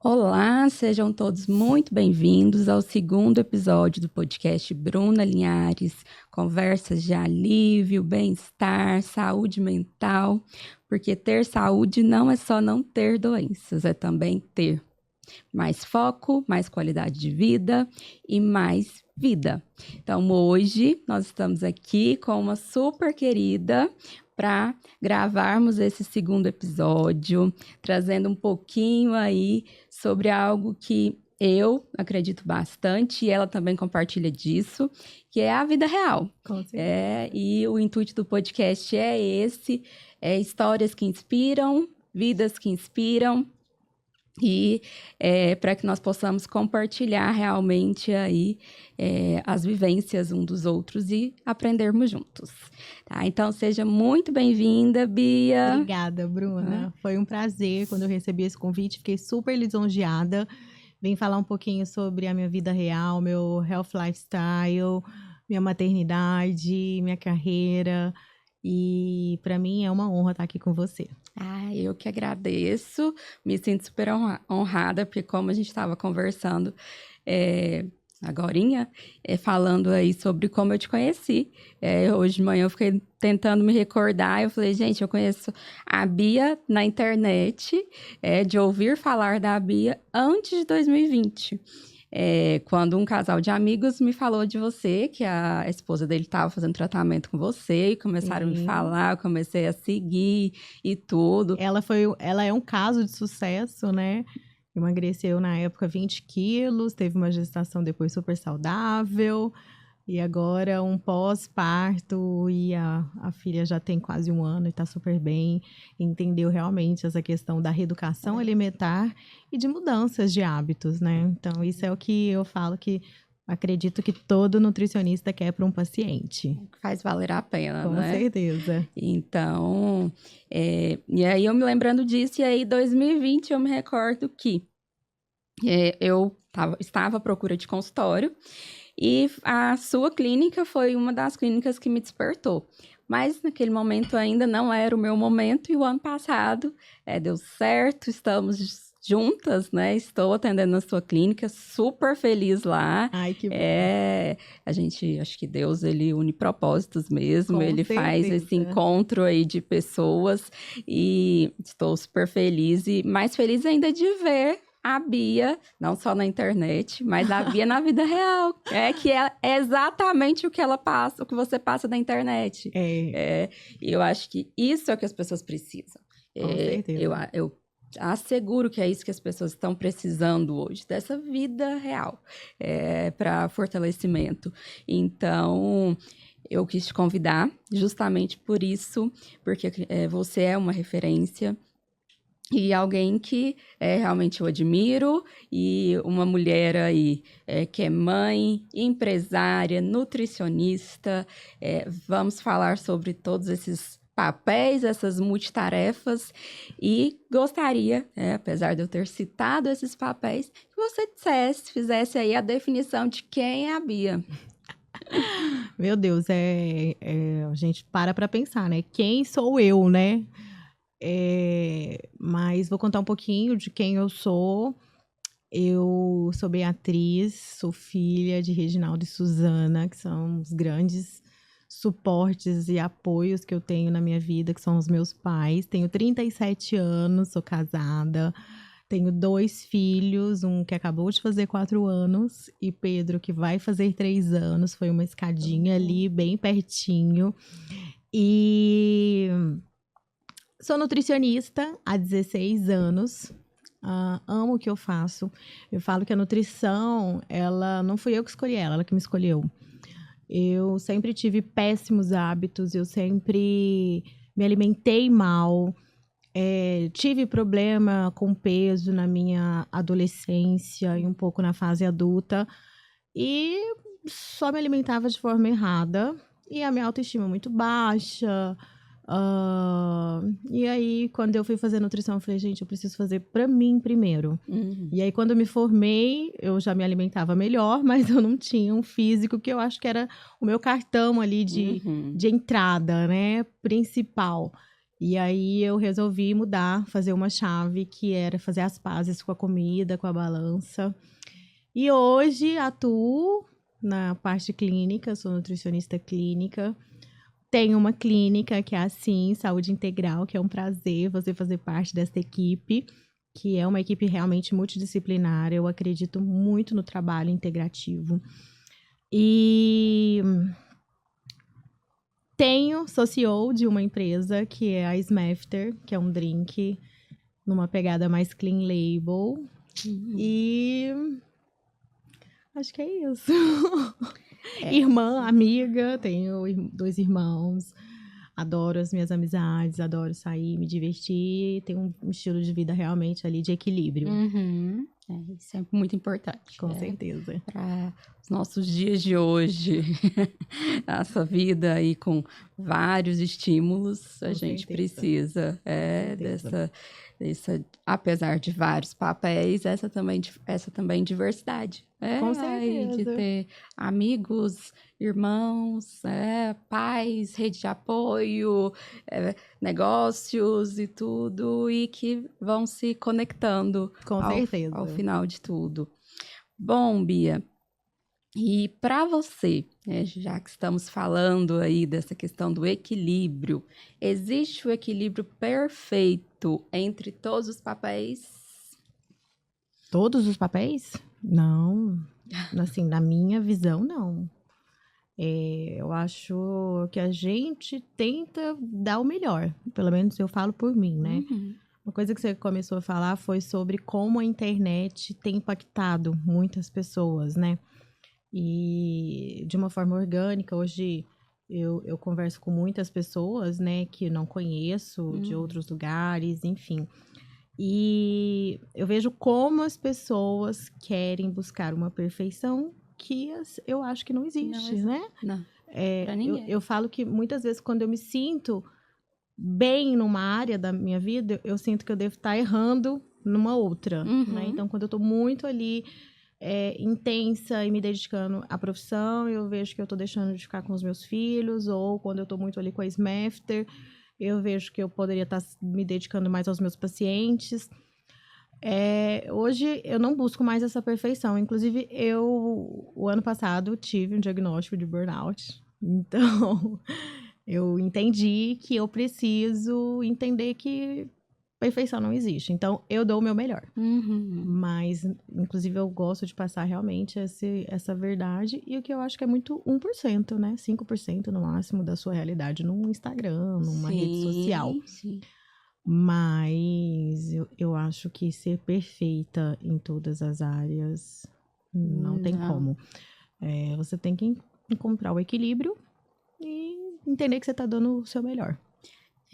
Olá, sejam todos muito bem-vindos ao segundo episódio do podcast Bruna Linhares, conversas de alívio, bem-estar, saúde mental, porque ter saúde não é só não ter doenças, é também ter mais foco, mais qualidade de vida e mais vida. Então, hoje nós estamos aqui com uma super querida para gravarmos esse segundo episódio, trazendo um pouquinho aí sobre algo que eu acredito bastante e ela também compartilha disso, que é a vida real. Com certeza. E o intuito do podcast é esse, histórias que inspiram, vidas que inspiram, e para que nós possamos compartilhar realmente aí as vivências um dos outros e aprendermos juntos. Tá? Então, seja muito bem-vinda, Bia. Obrigada, Bruna. Foi um prazer quando eu recebi esse convite. Fiquei super lisonjeada. Vim falar um pouquinho sobre a minha vida real, meu health lifestyle, minha maternidade, minha carreira. E para mim é uma honra estar aqui com você. Eu que agradeço, me sinto super honrada, porque como a gente estava conversando agorinha, falando aí sobre como eu te conheci. Hoje de manhã eu fiquei tentando me recordar, eu falei, gente, eu conheço a Bia na internet, de ouvir falar da Bia antes de 2020. Quando um casal de amigos me falou de você, que a esposa dele estava fazendo tratamento com você, e começaram a me falar, eu comecei a seguir e tudo. Ela é um caso de sucesso, né? Emagreceu na época 20 quilos, teve uma gestação depois super saudável, e agora um pós-parto, e a filha já tem quase 1 ano e tá super bem. Entendeu realmente essa questão da reeducação alimentar e de mudanças de hábitos, né? Então, isso é o que eu falo que acredito que todo nutricionista quer para um paciente. Faz valer a pena, Com né? Com certeza. Então, e aí eu me lembrando disso, e aí 2020 eu me recordo que eu estava à procura de consultório, e a sua clínica foi uma das clínicas que me despertou. Mas naquele momento ainda não era o meu momento, e o ano passado deu certo, estamos juntas, né? Estou atendendo na sua clínica, super feliz lá. Ai, que bom. A gente, acho que Deus, ele une propósitos mesmo, Com ele faz certeza. esse encontro aí de pessoas, e estou super feliz, e mais feliz ainda de ver a Bia, não só na internet, mas a Bia na vida real. Que é exatamente o que ela passa, o que você passa na internet. E eu acho que isso é o que as pessoas precisam. Com certeza. Eu asseguro que é isso que as pessoas estão precisando hoje, dessa vida real, para fortalecimento. Então, eu quis te convidar justamente por isso, porque você é uma referência, e alguém que realmente eu admiro, e uma mulher aí que é mãe, empresária, nutricionista. Vamos falar sobre todos esses papéis, essas multitarefas, e gostaria, apesar de eu ter citado esses papéis, que você fizesse aí a definição de quem é a Bia. Meu Deus, a gente para pensar, né? Quem sou eu, né? Mas vou contar um pouquinho de quem eu sou. Eu sou Beatriz, sou filha de Reginaldo e Suzana, que são os grandes suportes e apoios que eu tenho na minha vida, que são os meus pais. Tenho 37 anos, sou casada, tenho 2 filhos, um que acabou de fazer 4 anos e Pedro, que vai fazer 3 anos. Foi uma escadinha ali, bem pertinho. E sou nutricionista há 16 anos. Amo o que eu faço. Eu falo que a nutrição, ela não fui eu que escolhi ela que me escolheu. Eu sempre tive péssimos hábitos, eu sempre me alimentei mal, tive problema com peso na minha adolescência e um pouco na fase adulta, e só me alimentava de forma errada, e a minha autoestima muito baixa. E aí, quando eu fui fazer nutrição, eu falei, gente, eu preciso fazer pra mim primeiro. E aí, quando eu me formei, eu já me alimentava melhor, mas eu não tinha um físico, que eu acho que era o meu cartão ali de entrada, né, principal. E aí eu resolvi mudar, fazer uma chave que era fazer as pazes com a comida, com a balança. E hoje atuo na parte clínica, sou nutricionista clínica. Tenho uma clínica que é assim, Saúde Integral, que é um prazer você fazer parte dessa equipe, que é uma equipe realmente multidisciplinar. Eu acredito muito no trabalho integrativo. E sou CEO de uma empresa que é a Smafter, que é um drink numa pegada mais clean label. E acho que é isso. Irmã, amiga, tenho 2 irmãos. Adoro as minhas amizades, adoro sair, me divertir. Tenho um estilo de vida realmente ali de equilíbrio. Isso é muito importante. Com certeza. Para os nossos dias de hoje, essa vida aí com vários estímulos, a gente precisa dessa, apesar de vários papéis, essa também diversidade. Com certeza. De ter amigos, irmãos, pais, rede de apoio, negócios e tudo, e que vão se conectando ao final de tudo. Bom, Bia, e para você, né, já que estamos falando aí dessa questão do equilíbrio, existe o equilíbrio perfeito entre todos os papéis? Todos os papéis? Não. Assim, na minha visão, não. Eu acho que a gente tenta dar o melhor. Pelo menos eu falo por mim, né? Uma coisa que você começou a falar foi sobre como a internet tem impactado muitas pessoas, né? E de uma forma orgânica, hoje eu converso com muitas pessoas, né, que não conheço, de outros lugares, enfim. E eu vejo como as pessoas querem buscar uma perfeição que eu acho que não existe, né? Não, pra ninguém. Eu falo que muitas vezes quando eu me sinto bem numa área da minha vida, eu sinto que eu devo estar errando numa outra, né? Então, quando eu tô muito ali intensa e me dedicando à profissão, eu vejo que eu tô deixando de ficar com os meus filhos, ou quando eu tô muito ali com a Smafter, eu vejo que eu poderia estar me dedicando mais aos meus pacientes. Hoje, eu não busco mais essa perfeição. Inclusive, o ano passado, tive um diagnóstico de burnout. Então, eu entendi que eu preciso entender que perfeição não existe. Então, eu dou o meu melhor. Mas, inclusive, eu gosto de passar realmente essa verdade. E o que eu acho que é muito 1%, né? 5% no máximo da sua realidade num Instagram, numa rede social. Sim. Mas eu acho que ser perfeita em todas as áreas não tem como. Você tem que encontrar o equilíbrio e entender que você está dando o seu melhor.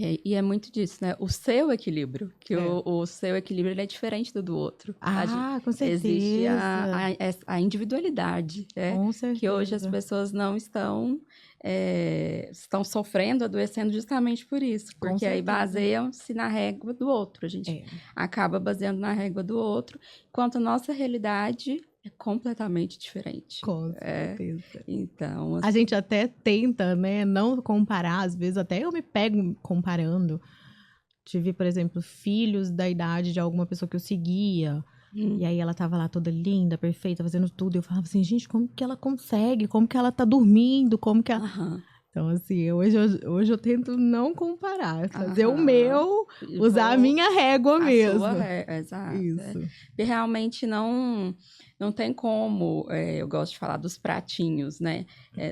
E é muito disso, né? O seu equilíbrio, que o seu equilíbrio ele é diferente do outro. Com certeza. Existe a individualidade, Com certeza. que hoje as pessoas não estão sofrendo, adoecendo justamente por isso. Porque aí baseiam-se na régua do outro. A gente acaba baseando na régua do outro, enquanto a nossa realidade é completamente diferente. Com certeza. Então, assim, a gente até tenta, né, não comparar, às vezes até eu me pego comparando. Tive, por exemplo, filhos da idade de alguma pessoa que eu seguia, e aí ela tava lá toda linda, perfeita, fazendo tudo, e eu falava assim, gente, como que ela consegue? Como que ela tá dormindo? Como que ela... Então, assim, hoje eu tento não comparar, fazer o meu, usar a minha régua mesmo. Exato. Isso. E realmente não tem como, eu gosto de falar dos pratinhos, né?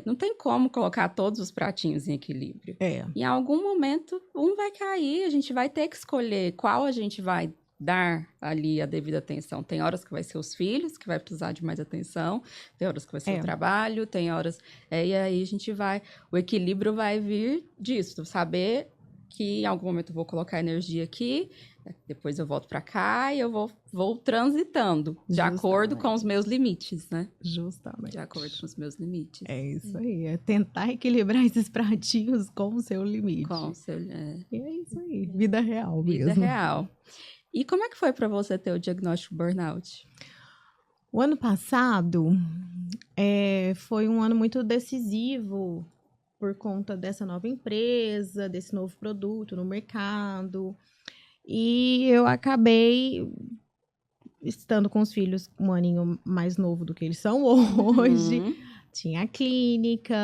Não tem como colocar todos os pratinhos em equilíbrio. Em algum momento, um vai cair, a gente vai ter que escolher qual a gente vai dar ali a devida atenção. Tem horas que vai ser os filhos, que vai precisar de mais atenção, tem horas que vai ser o trabalho, tem horas... e aí a gente vai... O equilíbrio vai vir disso, saber que em algum momento eu vou colocar energia aqui, depois eu volto para cá e eu vou transitando de acordo com os meus limites, né? Justamente. De acordo com os meus limites. É isso aí, é tentar equilibrar esses pratinhos com o seu limite. Com o seu... E é isso aí, vida real mesmo. Vida real. E como é que foi para você ter o diagnóstico burnout? O ano passado foi um ano muito decisivo por conta dessa nova empresa, desse novo produto no mercado. E eu acabei estando com os filhos um aninho mais novo do que eles são hoje. Uhum. Tinha a clínica,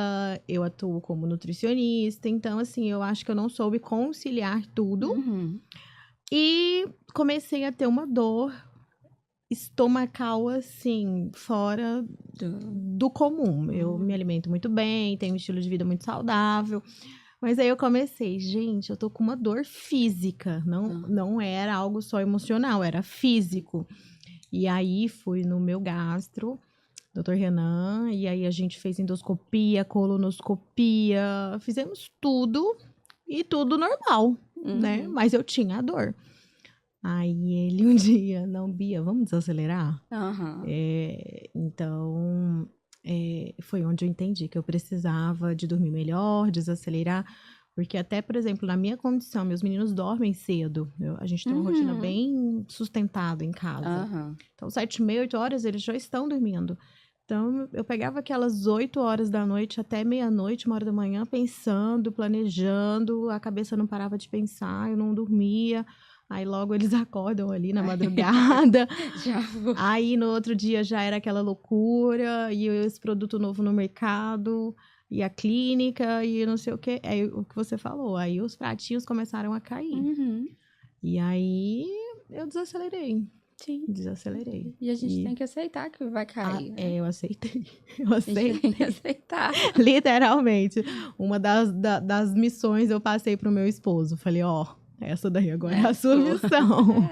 eu atuo como nutricionista. Então, assim, eu acho que eu não soube conciliar tudo. Uhum. E comecei a ter uma dor estomacal, assim, fora do comum. Eu me alimento muito bem, tenho um estilo de vida muito saudável. Mas aí eu comecei, gente, eu tô com uma dor física. Não era algo só emocional, era físico. E aí fui no meu gastro, Dr. Renan, e aí a gente fez endoscopia, colonoscopia, fizemos tudo e tudo normal, né? Mas eu tinha a dor. Aí ele um dia, não, Bia, vamos desacelerar? Uhum. Então, foi onde eu entendi que eu precisava de dormir melhor, desacelerar, porque até, por exemplo, na minha condição, meus meninos dormem cedo, a gente tem uma rotina bem sustentada em casa. Uhum. Então, 7h30, 8h, eles já estão dormindo. Então, eu pegava aquelas 8h da noite até meia-noite, 1h da manhã, pensando, planejando, a cabeça não parava de pensar, eu não dormia. Aí logo eles acordam ali na madrugada. Já vou. Aí no outro dia já era aquela loucura, e esse produto novo no mercado, e a clínica, e não sei o quê. Aí o que você falou, aí os pratinhos começaram a cair. Uhum. E aí eu desacelerei. Sim. Desacelerei. E a gente tem que aceitar que vai cair. Né? Eu aceitei. Eu A gente tem que aceitei. aceitar. Literalmente. Uma das missões eu passei pro meu esposo. Falei, essa daí agora é a sua missão.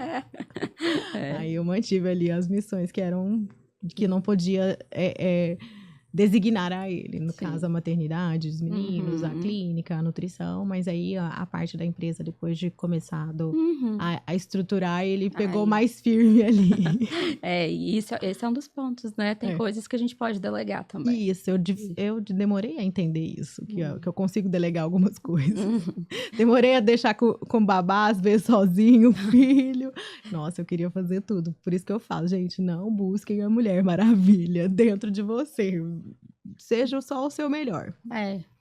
Aí eu mantive ali as missões que não podia designar a ele. No caso, a maternidade, os meninos, a clínica, a nutrição. Mas aí a parte da empresa, depois de começado a estruturar, ele pegou mais firme ali. E esse é um dos pontos, né? Tem coisas que a gente pode delegar também. Isso, eu demorei a entender isso, que eu consigo delegar algumas coisas. Demorei a deixar com babá, às vezes sozinho, filho. Nossa, eu queria fazer tudo. Por isso que eu falo, gente, não busquem a Mulher Maravilha dentro de você. Seja só o seu melhor.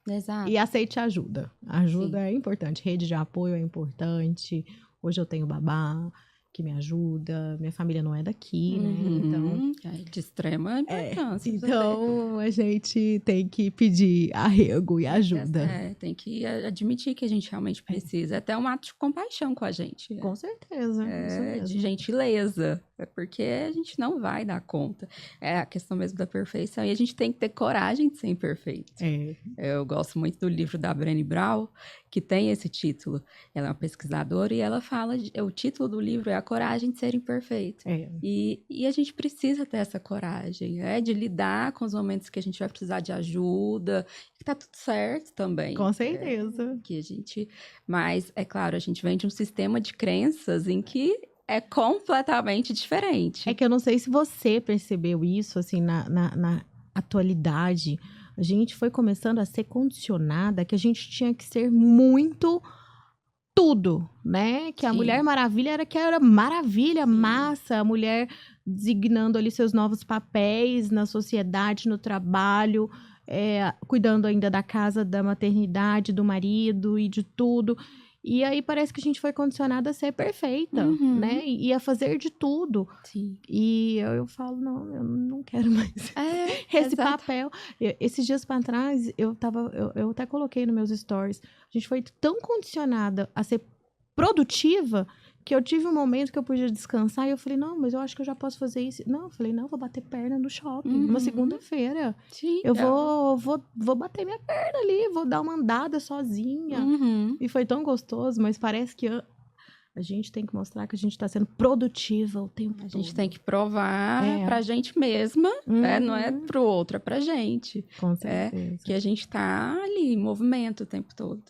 Exato. E aceite ajuda. Ajuda é importante. Rede de apoio é importante. Hoje eu tenho babá que me ajuda. Minha família não é daqui, né? Então, de extrema importância. Então, a gente tem que pedir arrego e ajuda. Tem que admitir que a gente realmente precisa. É até um ato de compaixão com a gente. Com certeza. De gentileza. É porque a gente não vai dar conta. É a questão mesmo da perfeição. E a gente tem que ter coragem de ser imperfeito. Eu gosto muito do livro da Brené Brown, que tem esse título. Ela é uma pesquisadora e ela fala... o título do livro é A Coragem de Ser Imperfeito. E a gente precisa ter essa coragem, de lidar com os momentos que a gente vai precisar de ajuda, que tá tudo certo também. Com certeza. Mas, é claro, a gente vem de um sistema de crenças em que é completamente diferente. É que eu não sei se você percebeu isso, assim, na atualidade. A gente foi começando a ser condicionada que a gente tinha que ser muito tudo, né? Que a Mulher Maravilha era maravilha, massa, a mulher designando ali seus novos papéis na sociedade, no trabalho, cuidando ainda da casa, da maternidade, do marido e de tudo. E aí parece que a gente foi condicionada a ser perfeita, né? E a fazer de tudo. E eu falo, não, eu não quero mais esse papel. Esses dias para trás, eu até coloquei nos meus stories. A gente foi tão condicionada a ser produtiva que eu tive um momento que eu podia descansar e eu falei, não, mas eu acho que eu já posso fazer isso. Não, eu falei, não, vou bater perna no shopping, uma segunda-feira. Eu vou bater minha perna ali, vou dar uma andada sozinha. E foi tão gostoso, mas parece que a gente tem que mostrar que a gente está sendo produtiva o tempo todo. A gente tem que provar pra gente mesma, não é pro outro, é pra gente. Com certeza. Que a gente tá ali em movimento o tempo todo.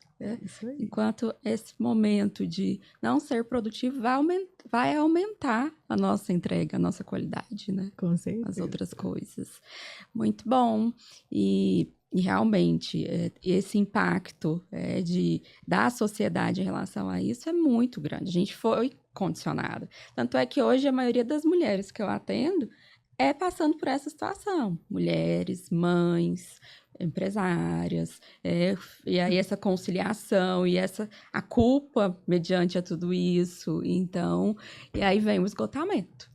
Isso aí. Enquanto esse momento de não ser produtivo vai aumentar a nossa entrega, a nossa qualidade, né? Com certeza. As outras coisas. Muito bom. E realmente, esse impacto da sociedade em relação a isso é muito grande. A gente foi condicionada. Tanto é que hoje a maioria das mulheres que eu atendo é passando por essa situação. Mulheres, mães, empresárias, e aí essa conciliação e a culpa mediante a tudo isso. Então, e aí vem o esgotamento.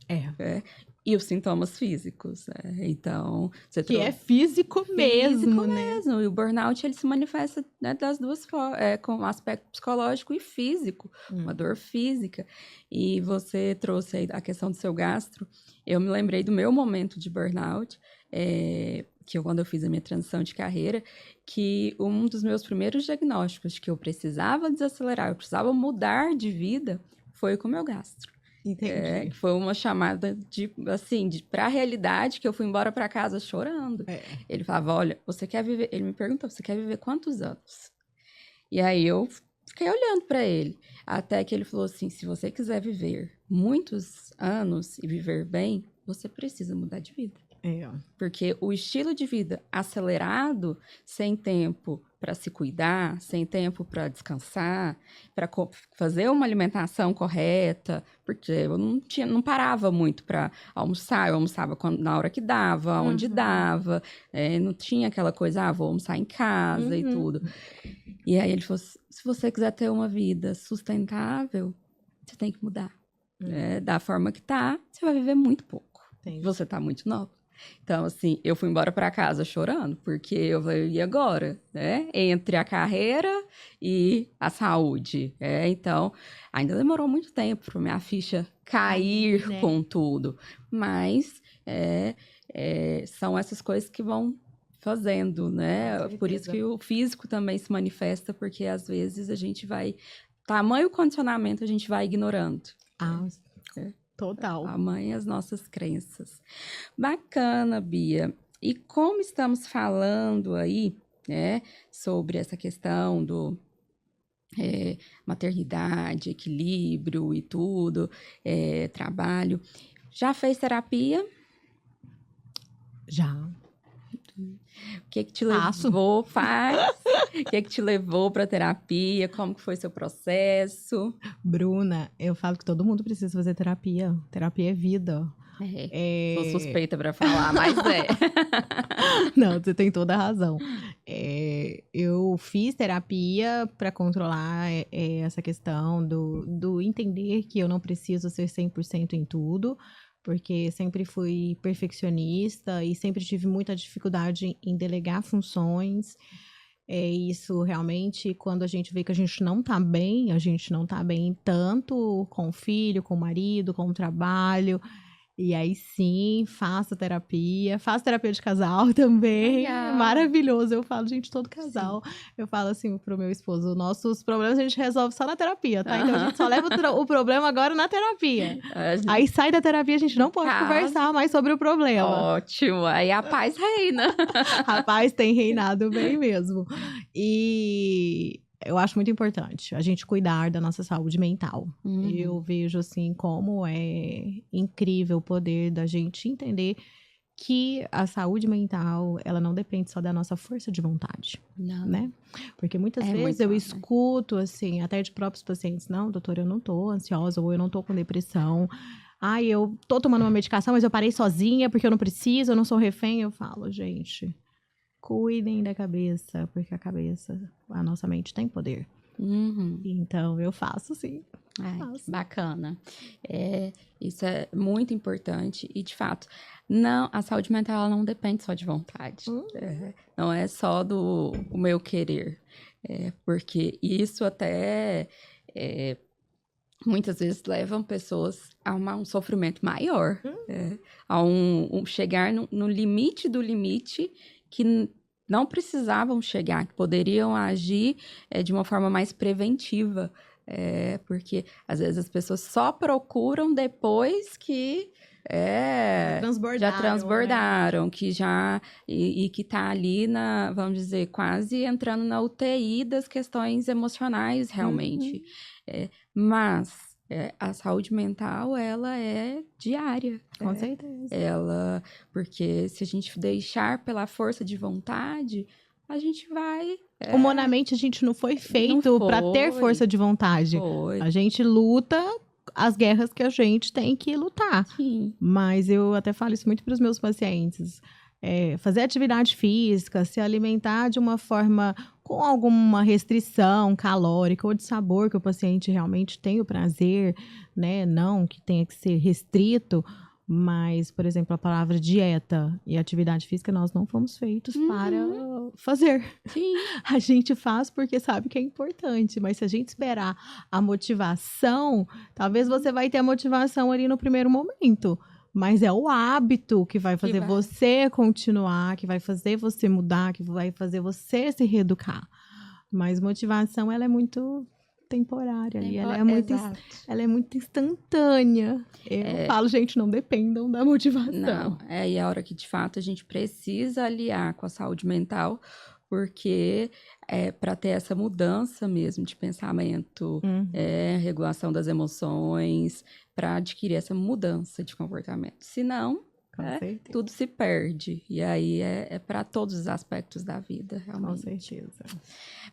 E os sintomas físicos, né? Então, você que é físico mesmo, né? mesmo. E o burnout, ele se manifesta, né, das duas formas, com um aspecto psicológico e físico, uma dor física. E você trouxe aí a questão do seu gastro. Eu me lembrei do meu momento de burnout, quando eu fiz a minha transição de carreira, que um dos meus primeiros diagnósticos de que eu precisava desacelerar, eu precisava mudar de vida, foi com o meu gastro. Entendi. Foi uma chamada para a realidade, que eu fui embora para casa chorando. Ele falava, olha, você quer viver... Ele me perguntou, você quer viver quantos anos? E aí eu fiquei olhando para ele, até que ele falou assim, se você quiser viver muitos anos e viver bem, você precisa mudar de vida. Porque o estilo de vida acelerado, sem tempo para se cuidar, sem tempo para descansar, para fazer uma alimentação correta, porque eu não parava muito para almoçar, eu almoçava na hora que dava, onde dava, não tinha aquela coisa, vou almoçar em casa e tudo. E aí ele falou, se você quiser ter uma vida sustentável, você tem que mudar. Da forma que tá, você vai viver muito pouco. Você tá muito nova. Então, assim, eu fui embora para casa chorando, porque eu falei, e agora? Entre a carreira e a saúde. Então, ainda demorou muito tempo para minha ficha cair com tudo. Mas são essas coisas que vão fazendo, né? Por isso que o físico também se manifesta, porque às vezes a gente vai... Tamanho condicionamento a gente vai ignorando. Total. Tamanho as nossas crenças. Bacana, Bia. E como estamos falando aí, né, sobre essa questão do maternidade, equilíbrio e tudo, trabalho, já fez terapia? Já. O que te levou? O que te levou para terapia? Como que foi seu processo? Bruna, eu falo que todo mundo precisa fazer terapia. Terapia é vida. Sou suspeita para falar, mas Não, você tem toda a razão. Eu fiz terapia para controlar essa questão do entender que eu não preciso ser 100% em tudo, porque sempre fui perfeccionista e sempre tive muita dificuldade em delegar funções. Isso realmente, quando a gente vê que a gente não tá bem, a gente não tá bem tanto com o filho, com o marido, com o trabalho. E aí sim, faço terapia de casal também. Legal. Maravilhoso. Eu falo, gente, todo casal. Sim. Eu falo assim pro meu esposo, nossos problemas a gente resolve só na terapia, tá? Então a gente só leva o problema agora na terapia. Aí sai da terapia, a gente não pode conversar mais sobre o problema. Ótimo, aí a paz reina. A paz tem reinado bem mesmo. E eu acho muito importante a gente cuidar da nossa saúde mental. Eu vejo, assim, como é incrível o poder da gente entender que a saúde mental, ela não depende só da nossa força de vontade, né? Porque muitas vezes eu escuto, assim, até de próprios pacientes, não, doutora, eu não tô ansiosa, ou eu não tô com depressão. Eu tô tomando uma medicação, mas eu parei sozinha porque eu não preciso, eu não sou refém. Eu falo, gente... Cuidem da cabeça, porque a nossa mente tem poder. Então, eu faço sim. Bacana. Isso é muito importante e, de fato, a saúde mental ela não depende só de vontade. Não é só do meu querer. Porque isso até... muitas vezes levam pessoas a um sofrimento maior. A chegar no limite do limite que não precisavam chegar, que poderiam agir de uma forma mais preventiva. Porque, às vezes, as pessoas só procuram depois que já transbordaram, né? Que já... E que tá ali, vamos dizer, quase entrando na UTI das questões emocionais, realmente. Mas... a saúde mental, ela é diária. Com certeza. Porque se a gente deixar pela força de vontade, a gente vai... Humanamente, a gente não foi feito para ter força de vontade. A gente luta as guerras que a gente tem que lutar. Sim. Mas eu até falo isso muito para os meus pacientes. Fazer atividade física, se alimentar de uma forma com alguma restrição calórica ou de sabor que o paciente realmente tem o prazer, né? Não que tenha que ser restrito, mas, por exemplo, a palavra dieta e atividade física, nós não fomos feitos para fazer. Sim. A gente faz porque sabe que é importante, mas se a gente esperar a motivação, talvez você vai ter a motivação ali no primeiro momento. Mas é o hábito que vai fazer você continuar, que vai fazer você mudar, que vai fazer você se reeducar. Mas motivação, ela é muito temporária ali, ela é muito instantânea. Eu falo, gente, não dependam da motivação. Não, e a hora que de fato a gente precisa aliar com a saúde mental, porque para ter essa mudança mesmo de pensamento, regulação das emoções, para adquirir essa mudança de comportamento. Senão, tudo se perde. E aí é para todos os aspectos da vida, realmente. Com certeza.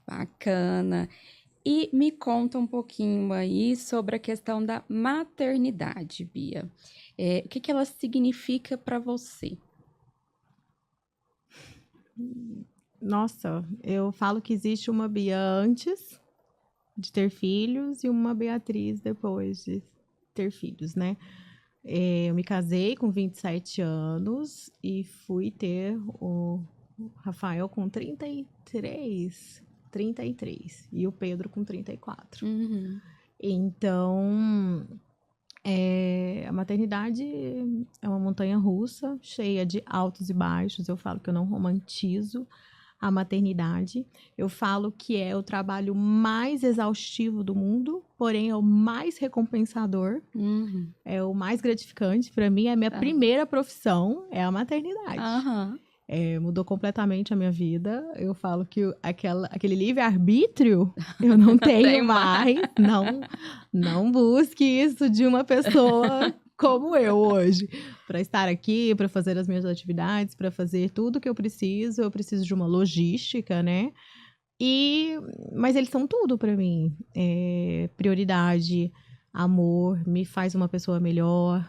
Bacana. E me conta um pouquinho aí sobre a questão da maternidade, Bia. O que ela significa para você? Nossa, eu falo que existe uma Bia antes de ter filhos e uma Beatriz depois de ter filhos, né? Eu me casei com 27 anos e fui ter o Rafael com 33 e o Pedro com 34. Uhum. Então, a maternidade é uma montanha-russa, cheia de altos e baixos. Eu falo que eu não romantizo a maternidade. Eu falo que é o trabalho mais exaustivo do mundo, porém é o mais recompensador, é o mais gratificante. Para mim, é a minha primeira profissão, é a maternidade. Mudou completamente a minha vida. Eu falo que aquele livre-arbítrio eu não tenho mais. Não busque isso de uma pessoa como eu hoje. Para estar aqui, para fazer as minhas atividades, para fazer tudo que eu preciso de uma logística, né? Mas eles são tudo para mim. Prioridade, amor, me faz uma pessoa melhor.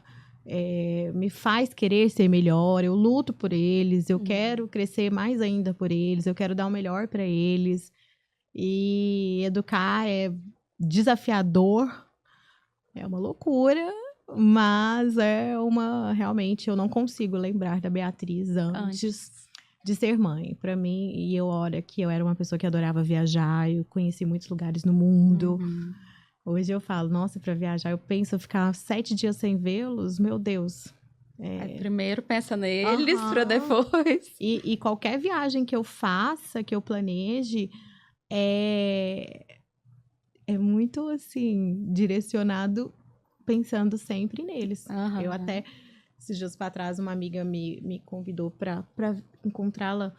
Me faz querer ser melhor, eu luto por eles, eu quero crescer mais ainda por eles, eu quero dar o melhor para eles. E educar é desafiador, é uma loucura, mas realmente eu não consigo lembrar da Beatriz antes de ser mãe. Para mim, e olha que eu era uma pessoa que adorava viajar, eu conheci muitos lugares no mundo. Hoje eu falo, nossa, para viajar, eu penso ficar 7 dias sem vê-los, meu Deus. Primeiro pensa neles, para depois. E qualquer viagem que eu faça, que eu planeje, é muito, assim, direcionado, pensando sempre neles. Eu até, esses dias para trás, uma amiga me convidou para encontrá-la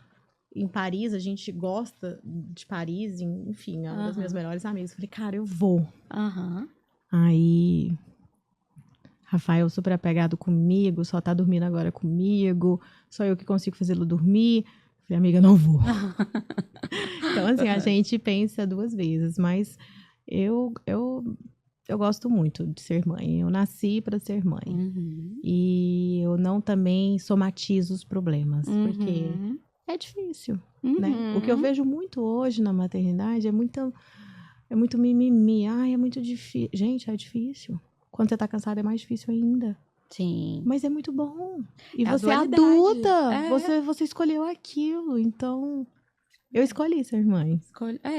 em Paris. A gente gosta de Paris, enfim, é uma das minhas melhores amigas. Falei, cara, eu vou. Aí, Rafael super apegado comigo, só tá dormindo agora comigo, só eu que consigo fazê-lo dormir. Falei, amiga, não vou. Então, assim, a gente pensa 2 vezes, mas eu gosto muito de ser mãe. Eu nasci para ser mãe. E eu não também somatizo os problemas, porque é difícil, né? O que eu vejo muito hoje na maternidade é muito mimimi. Ai, é muito difícil. Gente, é difícil. Quando você tá cansada é mais difícil ainda. Sim. Mas é muito bom. E você é adulta. Você escolheu aquilo. Então, eu escolhi ser mãe.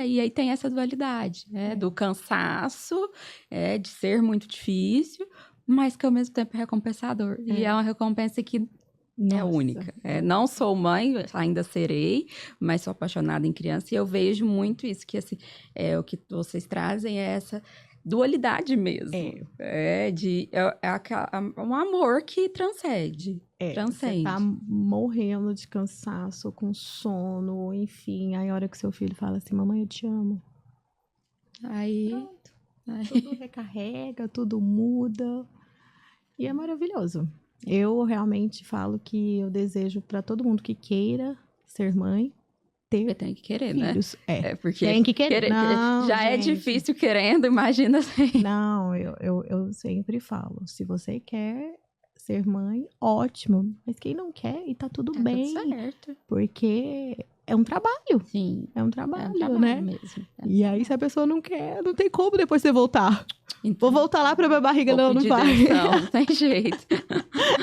E aí tem essa dualidade, do cansaço, de ser muito difícil, mas que ao mesmo tempo é recompensador. E é uma recompensa que é única. Não sou mãe, ainda serei, mas sou apaixonada em criança. E eu vejo muito isso, que assim, o que vocês trazem é essa dualidade mesmo. Um amor que transcende. Você tá morrendo de cansaço, com sono, enfim. Aí a hora que seu filho fala assim, mamãe, eu te amo. Aí, pronto. Tudo recarrega, tudo muda. E é maravilhoso. Eu realmente falo que eu desejo para todo mundo que queira ser mãe, ter Tem que querer, filhos. né? Porque tem que querer. Não, já é gente. difícil querendo, imagina assim. Não, eu sempre falo, se você quer ser mãe, ótimo. Mas quem não quer, e tá tudo bem. Tudo certo. Porque é um trabalho. Sim. É um trabalho, trabalho né? mesmo. E aí, se a pessoa não quer, não tem como depois você voltar. Então, Vou voltar lá pra minha barriga, não pedir vai. demissão, não tem jeito.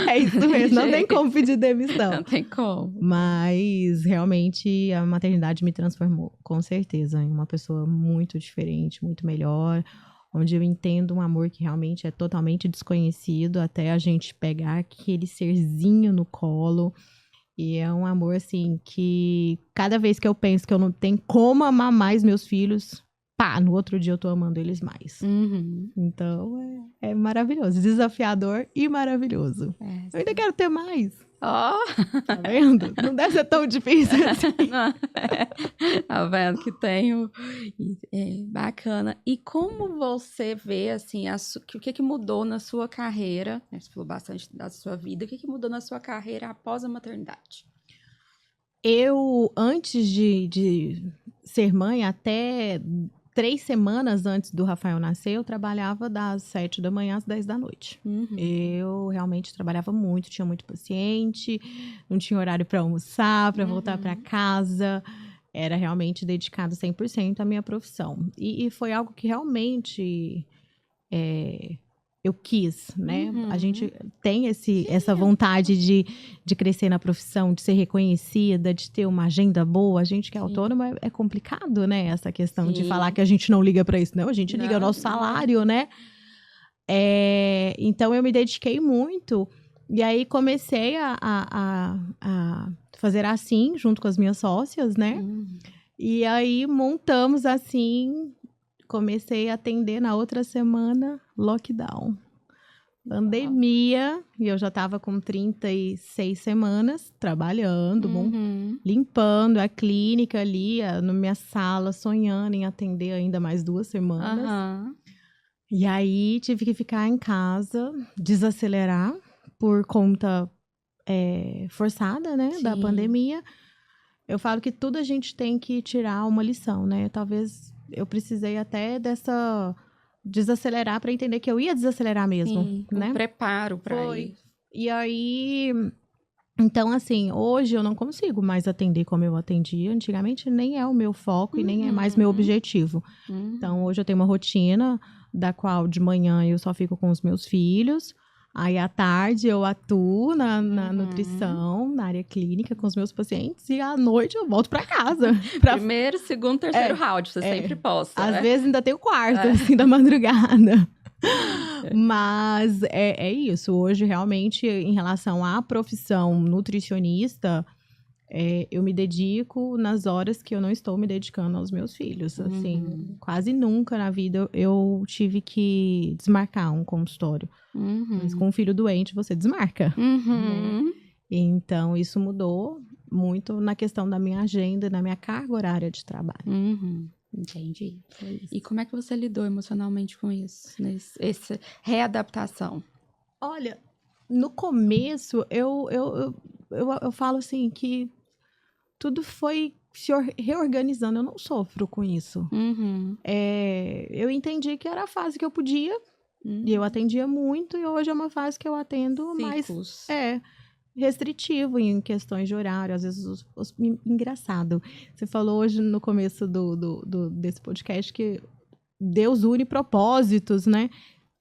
É isso mesmo, não tem como pedir demissão. Não tem como. Mas, realmente, a maternidade me transformou, com certeza, em uma pessoa muito diferente, muito melhor, onde eu entendo um amor que realmente é totalmente desconhecido, até a gente pegar aquele serzinho no colo. E é um amor, assim, que cada vez que eu penso que eu não tenho como amar mais meus filhos, pá, no outro dia eu tô amando eles mais. Uhum. Então, é maravilhoso, desafiador e maravilhoso. Eu ainda quero ter mais. Ó! Tá vendo? Não deve ser tão difícil assim. Tá vendo que tenho. Bacana. E como você vê, assim, o que mudou na sua carreira? Né? Você falou bastante da sua vida. O que mudou na sua carreira após a maternidade? Eu, antes de ser mãe, até 3 semanas antes do Rafael nascer, eu trabalhava das 7 da manhã às 10 da noite. Uhum. Eu realmente trabalhava muito, tinha muito paciente, não tinha horário para almoçar, para voltar para casa. Era realmente dedicado 100% à minha profissão. E foi algo que realmente eu quis, né? A gente tem essa vontade de crescer na profissão, de ser reconhecida, de ter uma agenda boa. A gente que é autônoma é complicado, né? Essa questão de falar que a gente não liga para isso. Não, a gente liga ao nosso salário, né? Então, eu me dediquei muito. E aí, comecei a fazer assim, junto com as minhas sócias, né? E aí, montamos assim... Comecei a atender na outra semana, lockdown. Pandemia, e eu já estava com 36 semanas trabalhando, limpando a clínica ali, na minha sala, sonhando em atender ainda mais 2 semanas. E aí tive que ficar em casa, desacelerar por conta forçada, né, da pandemia. Eu falo que tudo a gente tem que tirar uma lição, né? Talvez eu precisei até dessa desacelerar para entender que eu ia desacelerar mesmo, né? Preparo para isso. E aí, então assim, hoje eu não consigo mais atender como eu atendia. Antigamente nem é o meu foco e nem é mais meu objetivo. Então hoje eu tenho uma rotina da qual de manhã eu só fico com os meus filhos. Aí, à tarde, eu atuo na nutrição, na área clínica com os meus pacientes. E à noite eu volto para casa. Primeiro, segundo, terceiro round, você sempre posta. Às vezes ainda tem o quarto, assim, da madrugada. Mas é isso. Hoje, realmente, em relação à profissão nutricionista, eu me dedico nas horas que eu não estou me dedicando aos meus filhos. Assim, quase nunca na vida eu tive que desmarcar um consultório. Mas com um filho doente, você desmarca. Né? Então, isso mudou muito na questão da minha agenda, na minha carga horária de trabalho. Entendi. E como é que você lidou emocionalmente com isso? Essa readaptação? Olha, no começo, eu falo assim que tudo foi se reorganizando. Eu não sofro com isso. Eu entendi que era a fase que eu podia. E eu atendia muito, e hoje é uma fase que eu atendo mais restritivo em questões de horário. Às vezes, engraçado. Você falou hoje no começo desse podcast que Deus une propósitos, né?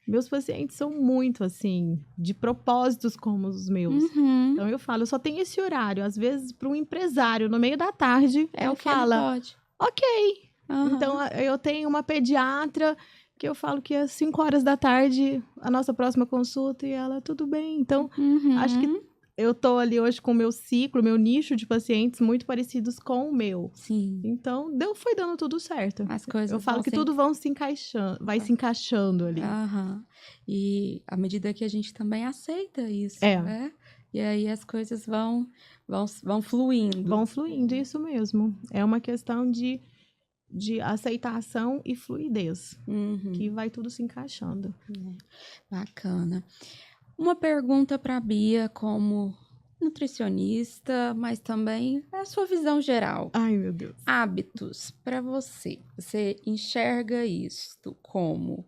Meus pacientes são muito, assim, de propósitos como os meus. Então, eu falo, eu só tenho esse horário. Às vezes, para um empresário, no meio da tarde, eu falo, ok. Então, eu tenho uma pediatra que eu falo que às 5 horas da tarde, a nossa próxima consulta, e ela, tudo bem. Então, acho que eu tô ali hoje com o meu ciclo, meu nicho de pacientes muito parecidos com o meu. Sim. Então, foi dando tudo certo. As coisas eu falo que tudo se encaixando ali. E à medida que a gente também aceita isso, né? E aí as coisas vão fluindo. Vão fluindo, isso mesmo. É uma questão de aceitação e fluidez, que vai tudo se encaixando. Bacana. Uma pergunta para a Bia como nutricionista, mas também a sua visão geral. Ai, meu Deus. Hábitos para você. Você enxerga isto como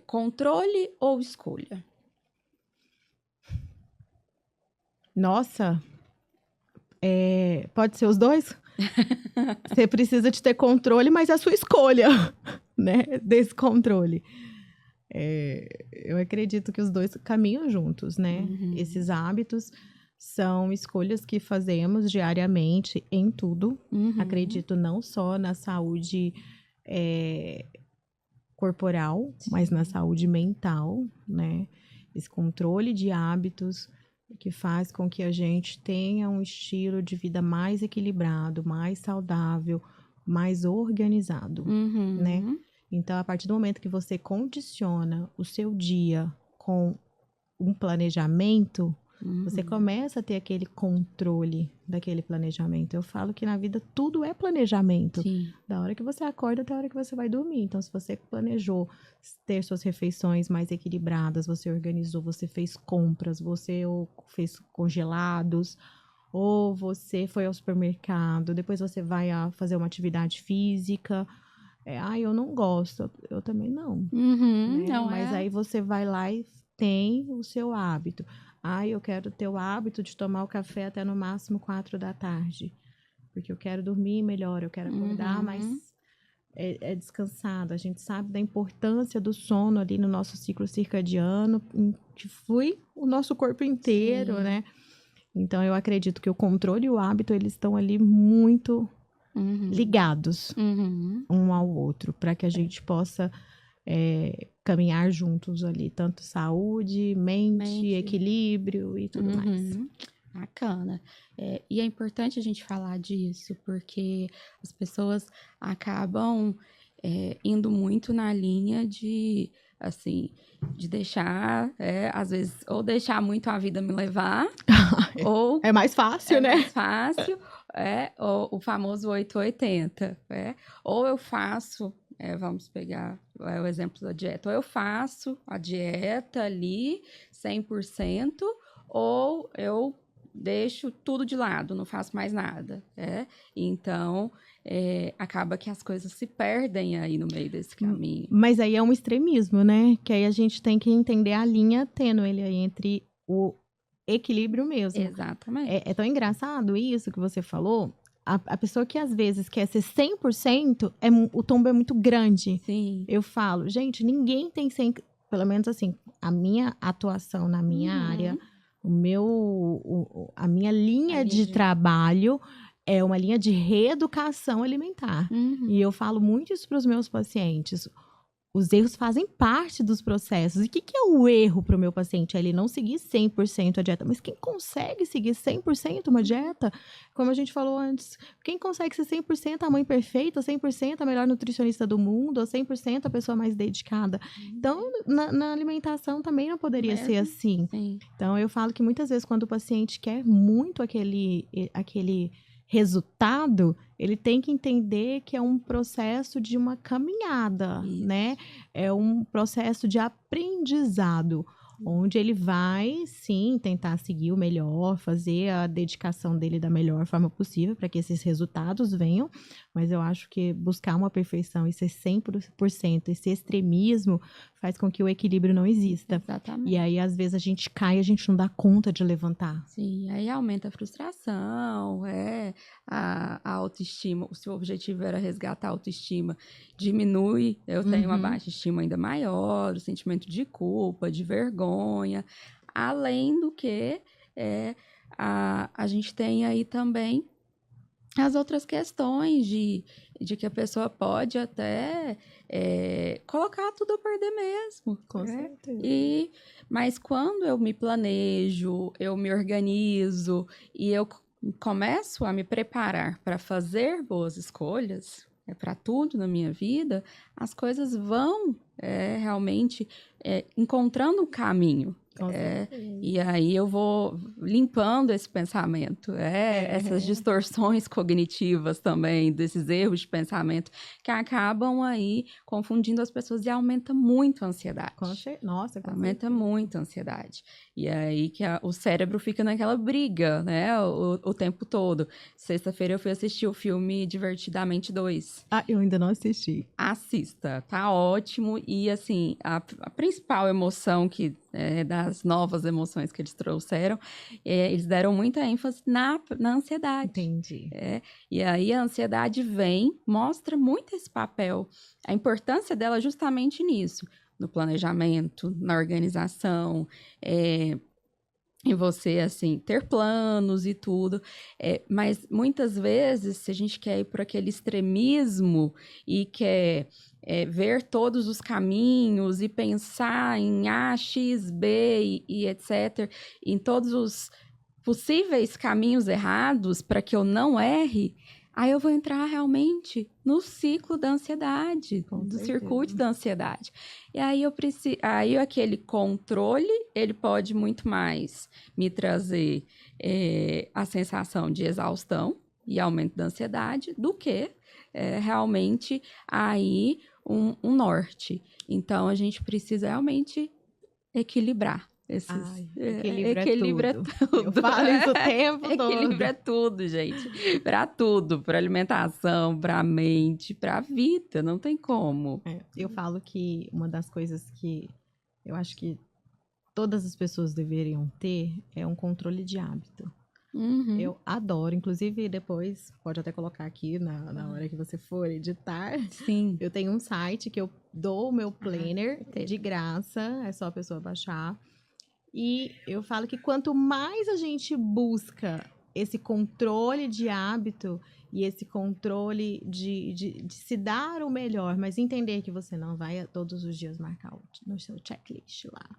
controle ou escolha? Nossa, pode ser os dois? Você precisa de ter controle, mas é a sua escolha, né? Desse controle. Eu acredito que os dois caminham juntos, né? Uhum. Esses hábitos são escolhas que fazemos diariamente em tudo. Uhum. Acredito não só na saúde corporal, mas na saúde mental, né? Esse controle de hábitos que faz com que a gente tenha um estilo de vida mais equilibrado, mais saudável, mais organizado, Uhum. né? Então, a partir do momento que você condiciona o seu dia com um planejamento, você começa a ter aquele controle daquele planejamento. Eu falo que na vida tudo é planejamento. Sim. Da hora que você acorda até a hora que você vai dormir. Então, se você planejou ter suas refeições mais equilibradas, você organizou, você fez compras, você fez congelados, ou você foi ao supermercado, depois você vai fazer uma atividade física. Eu não gosto. Eu também não. Uhum. Né? Não Mas aí você vai lá e tem o seu hábito. Eu quero ter o hábito de tomar o café até no máximo 4 da tarde. Porque eu quero dormir melhor, eu quero acordar mais descansado. A gente sabe da importância do sono ali no nosso ciclo circadiano, que flui o nosso corpo inteiro, Sim. né? Então, eu acredito que o controle e o hábito, eles estão ali muito ligados um ao outro, para que a gente possa caminhar juntos ali, tanto saúde, mente, equilíbrio e tudo mais. Bacana. E é importante a gente falar disso, porque as pessoas acabam indo muito na linha de, assim, de deixar, às vezes, ou deixar muito a vida me levar, ou... É mais fácil, né? É mais fácil, o famoso 880, ou eu faço... vamos pegar o exemplo da dieta. Ou eu faço a dieta ali 100%, ou eu deixo tudo de lado, não faço mais nada. Então, acaba que as coisas se perdem aí no meio desse caminho. Mas aí é um extremismo, né? Que aí a gente tem que entender a linha tênue aí entre o equilíbrio mesmo. Exatamente. É tão engraçado isso que você falou. A pessoa que às vezes quer ser 100%, o tombo é muito grande. Sim. Eu falo, gente, ninguém tem 100%, pelo menos assim, a minha atuação na minha área, a minha linha de trabalho é uma linha de reeducação alimentar. E eu falo muito isso para os meus pacientes. Os erros fazem parte dos processos. E o que é o erro para o meu paciente? É ele não seguir 100% a dieta. Mas quem consegue seguir 100% uma dieta? Como a gente falou antes, quem consegue ser 100% a mãe perfeita, 100% a melhor nutricionista do mundo, ou 100% a pessoa mais dedicada? Então, na alimentação também não poderia ser assim. Sim. Então, eu falo que muitas vezes quando o paciente quer muito aquele resultado, ele tem que entender que é um processo de uma caminhada, né? É um processo de aprendizado, onde ele vai, sim, tentar seguir o melhor, fazer a dedicação dele da melhor forma possível para que esses resultados venham, mas eu acho que buscar uma perfeição e ser 100%, esse extremismo faz com que o equilíbrio não exista. Exatamente. E aí, às vezes, a gente cai e a gente não dá conta de levantar. Sim, aí aumenta a frustração, a autoestima. O seu objetivo era resgatar a autoestima, diminui, eu tenho uma baixa estima ainda maior, o sentimento de culpa, de vergonha, além do que a gente tem aí também as outras questões de que a pessoa pode até colocar tudo a perder mesmo. Com certeza. Mas quando eu me planejo, eu me organizo e eu começo a me preparar para fazer boas escolhas, para tudo na minha vida, as coisas vão realmente encontrando um caminho. E aí eu vou limpando esse pensamento, essas distorções cognitivas também, desses erros de pensamento, que acabam aí confundindo as pessoas e aumenta muito a ansiedade. Nossa, aumenta muito a ansiedade. E aí que o cérebro fica naquela briga, né, o tempo todo. Sexta-feira eu fui assistir o filme Divertidamente 2. Eu ainda não assisti. Assista, tá ótimo. E, assim, a principal emoção das novas emoções que eles trouxeram, eles deram muita ênfase na ansiedade. Entendi. E aí a ansiedade mostra muito esse papel, a importância dela justamente nisso, no planejamento, na organização, em você, assim, ter planos e tudo, mas muitas vezes, se a gente quer ir por aquele extremismo e quer ver todos os caminhos e pensar em A, X, B e etc., em todos os possíveis caminhos errados para que eu não erre, aí eu vou entrar realmente no ciclo da ansiedade, circuito da ansiedade. E aí aí aquele controle, ele pode muito mais me trazer a sensação de exaustão e aumento da ansiedade do que realmente aí um norte. Então a gente precisa realmente equilibrar. Equilíbrio é tudo. Eu falo isso o tempo todo. Equilíbrio é tudo, gente. Para tudo, para alimentação, para a mente, para a vida, não tem como. Eu falo que uma das coisas que eu acho que todas as pessoas deveriam ter é um controle de hábito. Uhum. Eu adoro, inclusive depois, pode até colocar aqui na hora que você for editar. Sim. Eu tenho um site que eu dou o meu planner de graça, é só a pessoa baixar. E eu falo que quanto mais a gente busca esse controle de hábito e esse controle de se dar o melhor, mas entender que você não vai todos os dias marcar no seu checklist lá.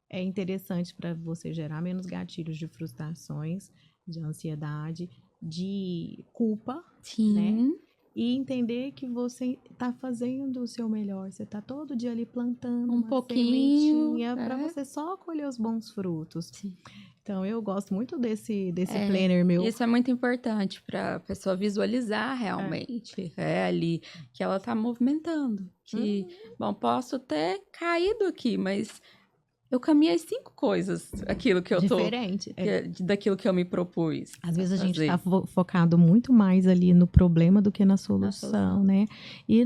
É interessante para você gerar menos gatilhos de frustrações, de ansiedade, de culpa, Sim. Né? E entender que você está fazendo o seu melhor. Você está todo dia ali plantando um pouquinho sementinha para você só colher os bons frutos. Sim. Então, eu gosto muito desse planner meu. Isso é muito importante para a pessoa visualizar realmente. Ali que ela está movimentando. Que, bom, posso ter caído aqui, mas eu caminhei 5 coisas, aquilo que eu Diferente. daquilo que eu me propus. Às vezes a gente está focado muito mais ali no problema do que na solução, né? E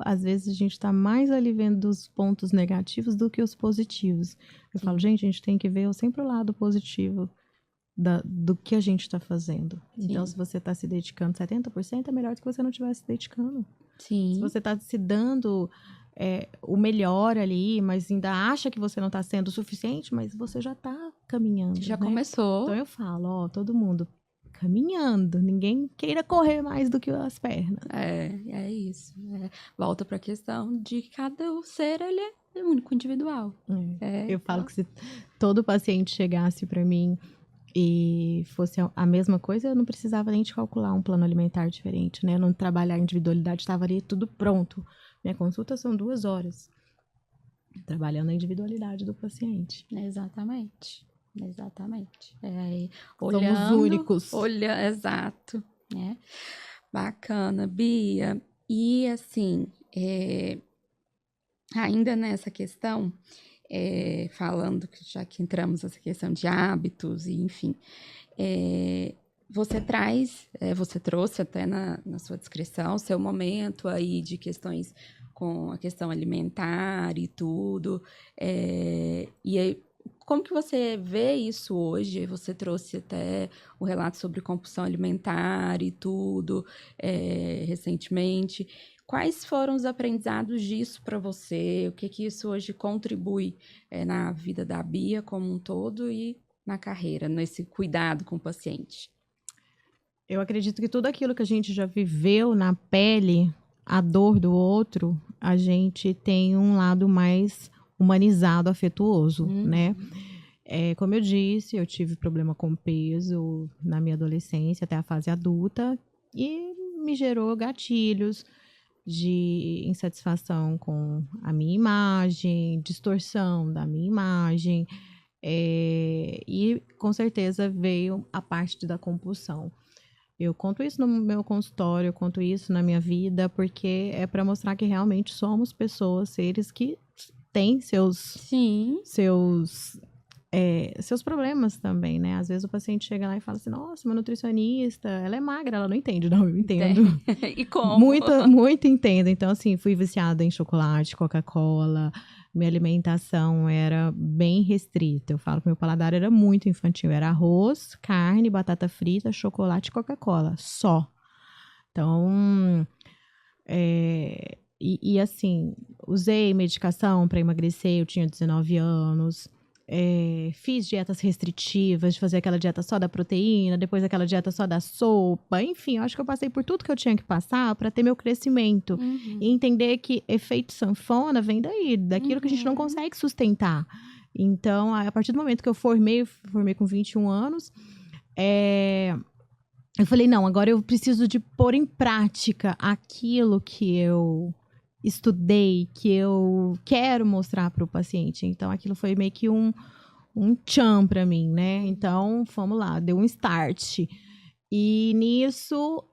às vezes a gente está mais ali vendo os pontos negativos do que os positivos. Eu falo, gente, a gente tem que ver sempre o lado positivo do que a gente está fazendo. Sim. Então, se você está se dedicando 70%, é melhor do que você não estivesse se dedicando. Sim. Se você está se dando o melhor ali, mas ainda acha que você não está sendo o suficiente, mas você já está caminhando. Já começou. Então eu falo, todo mundo caminhando, ninguém queira correr mais do que as pernas. É isso. Volta para a questão de que cada ser ele é único, individual. Eu falo que se todo paciente chegasse para mim e fosse a mesma coisa, eu não precisava nem de calcular um plano alimentar diferente, né? Não trabalhar a individualidade, estava ali tudo pronto. Minha consulta são 2 horas, trabalhando a individualidade do paciente. Exatamente. Somos únicos. Exato. Bacana, Bia. E assim, ainda nessa questão, falando, já que entramos nessa questão de hábitos, e enfim, você trouxe até na sua descrição, seu momento aí de questões com a questão alimentar e tudo, e aí, como que você vê isso hoje? Você trouxe até o relato sobre compulsão alimentar e tudo, recentemente. Quais foram os aprendizados disso para você? O que isso hoje contribui na vida da Bia como um todo e na carreira, nesse cuidado com o paciente? Eu acredito que tudo aquilo que a gente já viveu na pele, a dor do outro, a gente tem um lado mais humanizado, afetuoso, né? Como eu disse, eu tive problema com peso na minha adolescência, até a fase adulta, e me gerou gatilhos, de insatisfação com a minha imagem, distorção da minha imagem, e com certeza veio a parte da compulsão. Eu conto isso no meu consultório, eu conto isso na minha vida, porque é para mostrar que realmente somos pessoas, seres que têm Sim. seus problemas também, né? Às vezes o paciente chega lá e fala assim, nossa, uma nutricionista, ela é magra, ela não entende. Não, eu entendo. E como? Muito entendo. Então, assim, fui viciada em chocolate, Coca-Cola, minha alimentação era bem restrita. Eu falo que meu paladar era muito infantil. Era arroz, carne, batata frita, chocolate e Coca-Cola. Só. Então, assim, usei medicação para emagrecer, eu tinha 19 anos. Fiz dietas restritivas, de fazer aquela dieta só da proteína, depois aquela dieta só da sopa. Enfim, eu acho que eu passei por tudo que eu tinha que passar para ter meu crescimento. E entender que efeito sanfona vem daquilo que a gente não consegue sustentar. Então, a partir do momento que eu formei com 21 anos, eu falei, não, agora eu preciso de pôr em prática aquilo que eu estudei, que eu quero mostrar para o paciente. Então, aquilo foi meio que um tchan para mim, né? Então, vamos lá, deu um start. E nisso,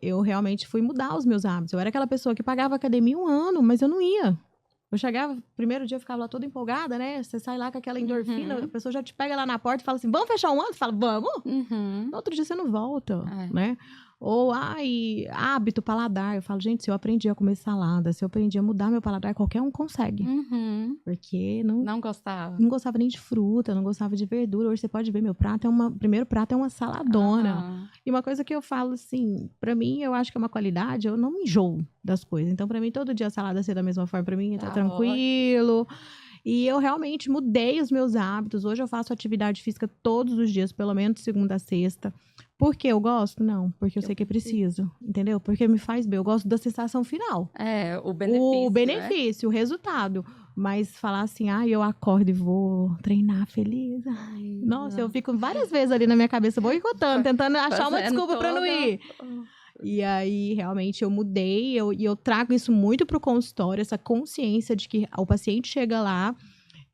eu realmente fui mudar os meus hábitos. Eu era aquela pessoa que pagava academia 1 ano, mas eu não ia. Eu chegava, primeiro dia eu ficava lá toda empolgada, né? Você sai lá com aquela endorfina, a pessoa já te pega lá na porta e fala assim, vamos fechar 1 ano? Você fala, vamos! No outro dia você não volta, né? Ou, hábito, paladar. Eu falo, gente, se eu aprendi a comer salada, se eu aprendi a mudar meu paladar, qualquer um consegue. Porque Não gostava. Não gostava nem de fruta, não gostava de verdura. Hoje você pode ver, meu primeiro prato é uma saladona. E uma coisa que eu falo assim, pra mim, eu acho que é uma qualidade, eu não me enjoo das coisas. Então, pra mim, todo dia a salada ser da mesma forma, pra mim, tá tranquilo. E eu realmente mudei os meus hábitos. Hoje eu faço atividade física todos os dias, pelo menos de segunda a sexta. Por que eu gosto? Não, porque eu sei que é preciso, entendeu? Porque me faz bem. Eu gosto da sensação final. O benefício. O benefício, o resultado. Mas falar assim, eu acordo e vou treinar feliz. Nossa, eu fico várias vezes ali na minha cabeça boicotando, tentando achar uma desculpa pra não ir. E aí, realmente, eu mudei. E eu trago isso muito pro consultório, essa consciência de que o paciente chega lá,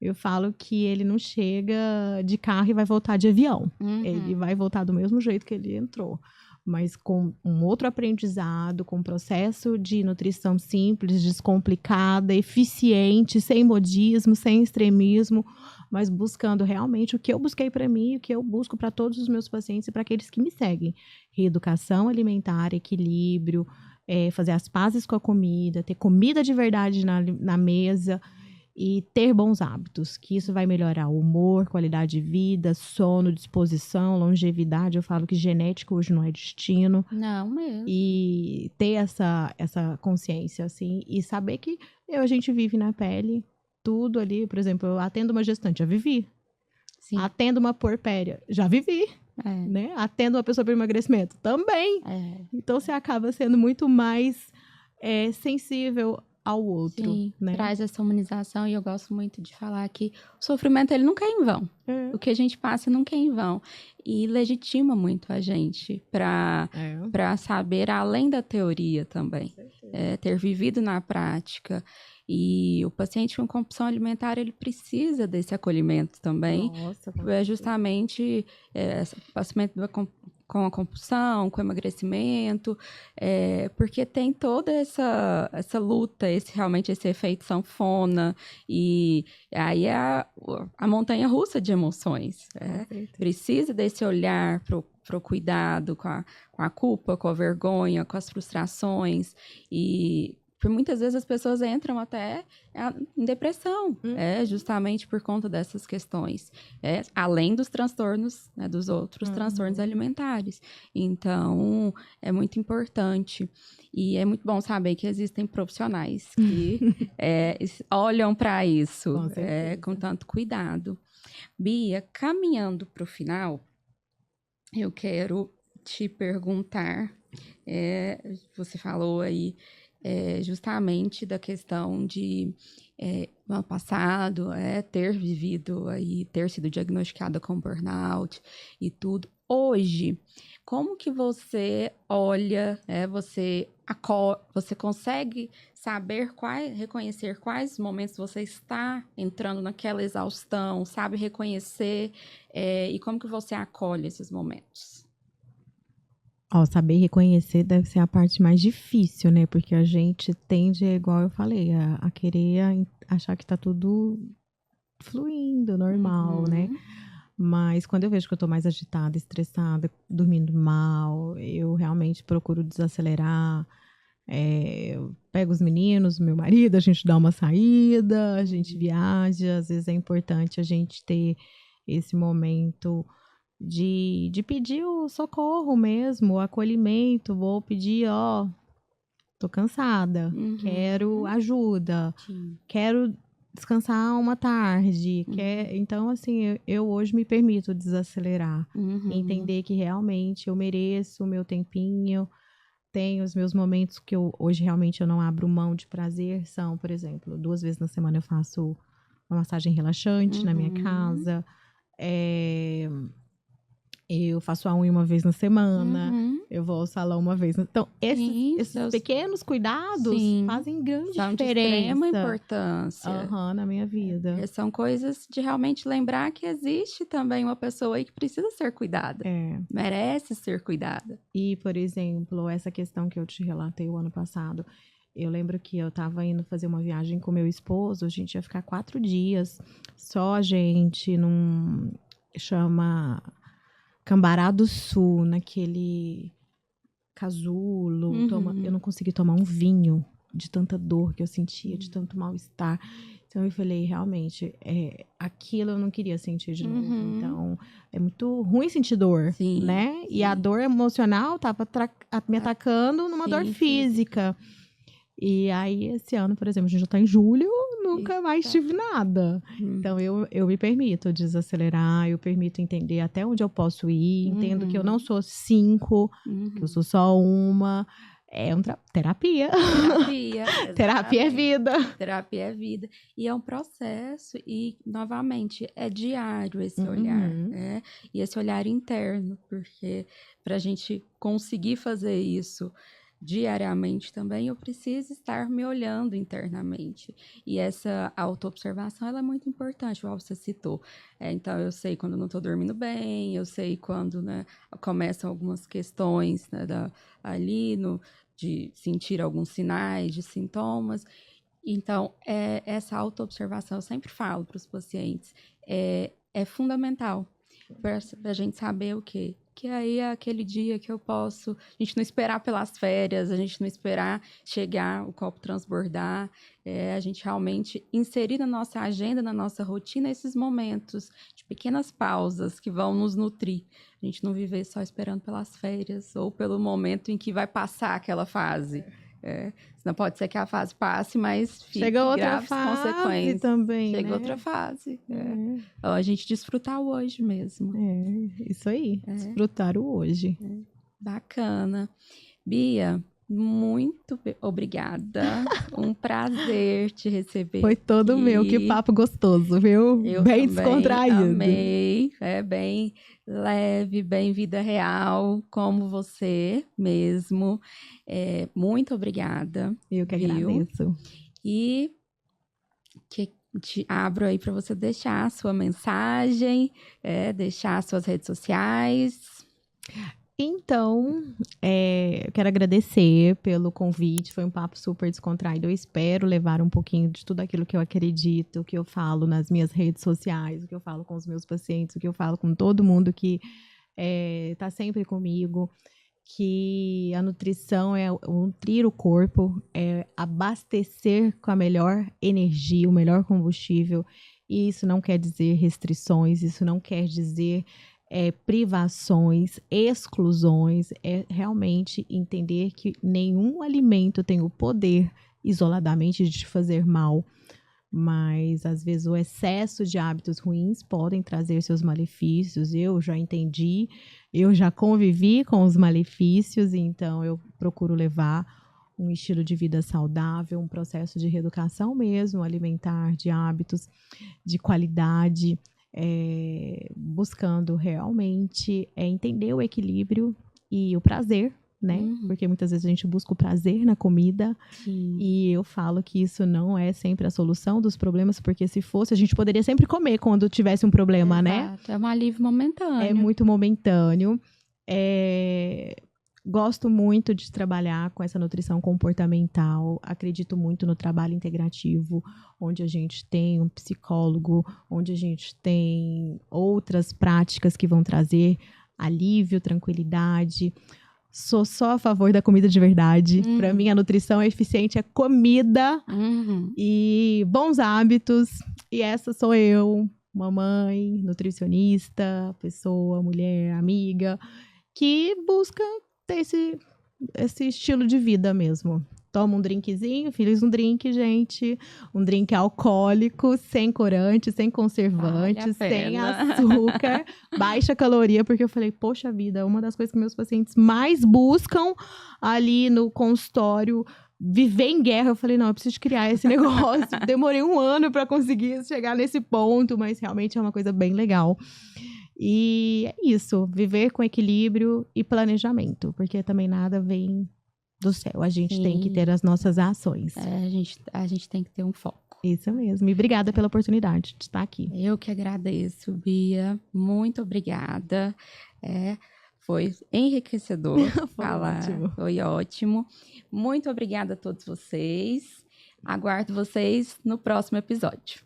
eu falo que ele não chega de carro e vai voltar de avião. Ele vai voltar do mesmo jeito que ele entrou. Mas com um outro aprendizado, com um processo de nutrição simples, descomplicada, eficiente, sem modismo, sem extremismo, mas buscando realmente o que eu busquei para mim e o que eu busco para todos os meus pacientes e para aqueles que me seguem. Reeducação alimentar, equilíbrio, fazer as pazes com a comida, ter comida de verdade na mesa, e ter bons hábitos, que isso vai melhorar o humor, qualidade de vida, sono, disposição, longevidade. Eu falo que genética hoje não é destino. Não mesmo. E ter essa consciência, assim, e saber que a gente vive na pele, tudo ali. Por exemplo, eu atendo uma gestante, já vivi. Sim. Atendo uma puerpéria, já vivi. Né? Atendo uma pessoa para emagrecimento, também. Então, você acaba sendo muito mais sensível ao outro. Sim, né? Traz essa humanização, e eu gosto muito de falar que o sofrimento, ele nunca é em vão. O que a gente passa nunca é em vão. E legitima muito a gente para saber além da teoria também. Ter vivido na prática. E o paciente com compulsão alimentar, ele precisa desse acolhimento também. Nossa, justamente o paciente com a compulsão, com o emagrecimento, porque tem toda essa luta, realmente esse efeito sanfona, e aí é a montanha-russa de emoções. Precisa desse olhar para o cuidado com a culpa, com a vergonha, com as frustrações, e por muitas vezes as pessoas entram até em depressão, justamente por conta dessas questões, além dos transtornos, né, dos outros transtornos alimentares. Então, é muito importante, e é muito bom saber que existem profissionais que olham para isso com tanto cuidado. Bia, caminhando para o final, eu quero te perguntar, você falou aí justamente da questão de no ano passado ter sido diagnosticada com burnout e tudo. Hoje, como que você olha, você consegue saber reconhecer quais momentos você está entrando naquela exaustão, sabe reconhecer, e como que você acolhe esses momentos? Saber reconhecer deve ser a parte mais difícil, né? Porque a gente tende, igual eu falei, a querer achar que tá tudo fluindo, normal, né? Uhum. Mas quando eu vejo que eu tô mais agitada, estressada, dormindo mal, eu realmente procuro desacelerar. Eu pego os meninos, meu marido, a gente dá uma saída, a gente viaja. Às vezes é importante a gente ter esse momento de pedir o socorro mesmo, o acolhimento. Vou pedir, tô cansada, quero Uhum. ajuda, Sim. quero descansar uma tarde. Então, assim, eu hoje me permito desacelerar, Uhum. entender que realmente eu mereço o meu tempinho. Tenho os meus momentos que hoje realmente eu não abro mão de prazer. São, por exemplo, 2 vezes na semana eu faço uma massagem relaxante na minha Uhum. casa. Eu faço a unha uma vez na semana. Uhum. Eu vou ao salão uma vez. Então, Sim, esses pequenos cuidados sim, fazem grande são de extrema diferença, importância. na minha vida. São coisas de realmente lembrar que existe também uma pessoa aí que precisa ser cuidada, É. merece ser cuidada. E, por exemplo, essa questão que eu te relatei o ano passado, eu lembro que eu estava indo fazer uma viagem com meu esposo, a gente ia ficar 4 dias, só a gente, chama Cambará do Sul, naquele casulo. Eu não consegui tomar um vinho de tanta dor que eu sentia, de tanto mal-estar. Então eu falei, realmente, aquilo eu não queria sentir de novo. Então, é muito ruim sentir dor, Sim, né? E a sim. dor emocional estava me atacando numa dor Sim, física. E aí, esse ano, por exemplo, a gente já tá em julho, nunca mais Eita. tive nada. Então, eu me permito desacelerar, eu permito entender até onde eu posso ir, entendo que eu não sou 5, que eu sou só uma. É terapia. Terapia, Terapia é exatamente. vida. Terapia é vida. E é um processo, e, novamente, é diário esse olhar, né? E esse olhar interno, porque para a gente conseguir fazer isso diariamente também, eu preciso estar me olhando internamente. E essa autoobservação, ela é muito importante, igual você citou. Então, eu sei quando não estou dormindo bem, eu sei quando, né, começam algumas questões, né, ali de sentir alguns sinais, de sintomas. Então, essa autoobservação, eu sempre falo para os pacientes, é fundamental para a gente saber o quê? Que aí é aquele dia que eu posso, a gente não esperar pelas férias, a gente não esperar chegar, o copo transbordar, a gente realmente inserir na nossa agenda, na nossa rotina, esses momentos de pequenas pausas que vão nos nutrir. A gente não viver só esperando pelas férias ou pelo momento em que vai passar aquela fase. Senão pode ser que a fase passe, mas Chega fique outra graves fase consequências. também, Chega né? outra fase. Então, a gente desfrutar o hoje mesmo. Isso aí. Desfrutar o hoje. Bacana. Bia, muito obrigada. Um prazer te receber. Foi todo meu. Que papo gostoso, viu? Eu Bem também descontraído. amei. Bem leve, bem vida real, como você mesmo. Muito obrigada. Eu que viu? agradeço. E que te abro aí para você deixar a sua mensagem, deixar as suas redes sociais. Então, eu quero agradecer pelo convite. Foi um papo super descontraído. Eu espero levar um pouquinho de tudo aquilo que eu acredito, o que eu falo nas minhas redes sociais, o que eu falo com os meus pacientes, o que eu falo com todo mundo que está sempre comigo. Que a nutrição é nutrir o corpo, é abastecer com a melhor energia, o melhor combustível. E isso não quer dizer restrições, isso não quer dizer privações, exclusões. É realmente entender que nenhum alimento tem o poder isoladamente de te fazer mal. Mas, às vezes, o excesso de hábitos ruins podem trazer seus malefícios. Eu já entendi, eu já convivi com os malefícios, então eu procuro levar um estilo de vida saudável, um processo de reeducação mesmo, alimentar, de hábitos, de qualidade, buscando realmente entender o equilíbrio e o prazer, né? Porque muitas vezes a gente busca o prazer na comida. Sim. E eu falo que isso não é sempre a solução dos problemas, porque se fosse, a gente poderia sempre comer quando tivesse um problema, né? É um alívio momentâneo. É muito momentâneo. Gosto muito de trabalhar com essa nutrição comportamental. Acredito muito no trabalho integrativo, onde a gente tem um psicólogo, onde a gente tem outras práticas que vão trazer alívio, tranquilidade. Sou só a favor da comida de verdade. Para mim, a nutrição eficiente é comida e bons hábitos. E essa sou eu, mamãe, nutricionista, pessoa, mulher, amiga, que busca ter esse estilo de vida mesmo. Toma um drinkzinho, fiz um drink, gente. Um drink alcoólico, sem corante, sem conservante, sem açúcar, baixa caloria, porque eu falei, poxa vida, uma das coisas que meus pacientes mais buscam ali no consultório, viver em guerra. Eu falei, não, eu preciso criar esse negócio. Demorei 1 ano para conseguir chegar nesse ponto, mas realmente é uma coisa bem legal. E é isso, viver com equilíbrio e planejamento, porque também nada vem do céu. A gente tem que ter as nossas ações. A gente tem que ter um foco. Isso mesmo. E obrigada pela oportunidade de estar aqui. Eu que agradeço, Bia. Muito obrigada. Foi enriquecedor falar. Ótimo. Foi ótimo. Muito obrigada a todos vocês. Aguardo vocês no próximo episódio.